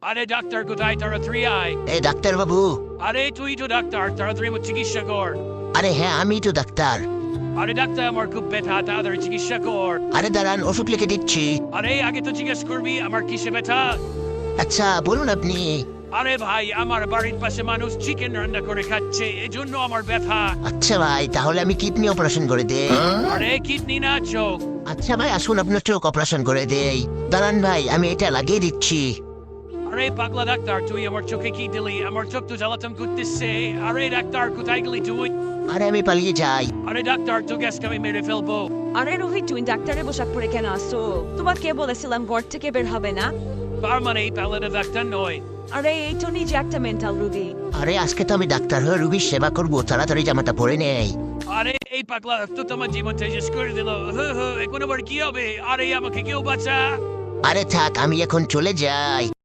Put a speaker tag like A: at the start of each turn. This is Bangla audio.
A: আরে ডাক্তার কোথায়? তাড়াতাড়ি আয়।
B: এই ডাক্তার বাবু।
A: আরে তুই তো ডাক্তার, তাড়াতাড়ি আমার চিকিৎসা কর।
B: আরে হ্যাঁ, আমি তো ডাক্তার।
A: আরে ডাক্তার, আমার খুব ব্যথা, তাড়াতাড়ি চিকিৎসা কর।
B: আরে দাঁড়ান, ওষুধ লিখে দিচ্ছি।
A: আরে আগে তো জিজ্ঞেস করবি আমার কিসে ব্যথা।
B: আচ্ছা বলুন আপনি।
A: আরে ভাই, আমার বাড়ির পাশে মানুষ চিকেন রান্না করে খাচ্ছে, এজন্য আমার ব্যথা।
B: আচ্ছা ভাই, তাহলে আমি কিডনি অপারেশন করে দেই।
A: আরে কিডনি না, চোখ।
B: আচ্ছা ভাই, আসুন আপনার চোখ অপারেশন করে দেই। দাঁড়ান ভাই, আমি এটা লাগিয়ে দিচ্ছি।
A: আরে পাগলা ডাক্তার, তুই আমার চোখে কি দিলি? আমার চোখ তো জ্বালাতন করতেছে। আরে ডাক্তার, কোথায় গেলি তুই?
B: আরে আমি পালিয়ে যাই।
A: আরে ডাক্তার, তোকে আজকে আমি মেরে ফেলবো।
C: আরে রোহিত, তুমি ডাক্তারের পোশাক পরে কেন আসছো? তোমাকে বলেছিলাম ঘর থেকে বের হবে না।
A: তার মানে এই পাগলাটা ডাক্তার নয়।
C: আরে এই তো নিজে একটা মেন্টাল রোগী।
B: আরে আজকে তো আমি ডাক্তার হয়ে রুগীর সেবা করবো, তাড়াতাড়ি জামাটা পরে নেই।
A: আরে এই পাগলা তো তোমার জীবন শেষ করে দিল। এখন আবার কি হবে? আরে আমাকে কেউ বাঁচা।
B: আরে থাক, আমি এখন চলে যাই।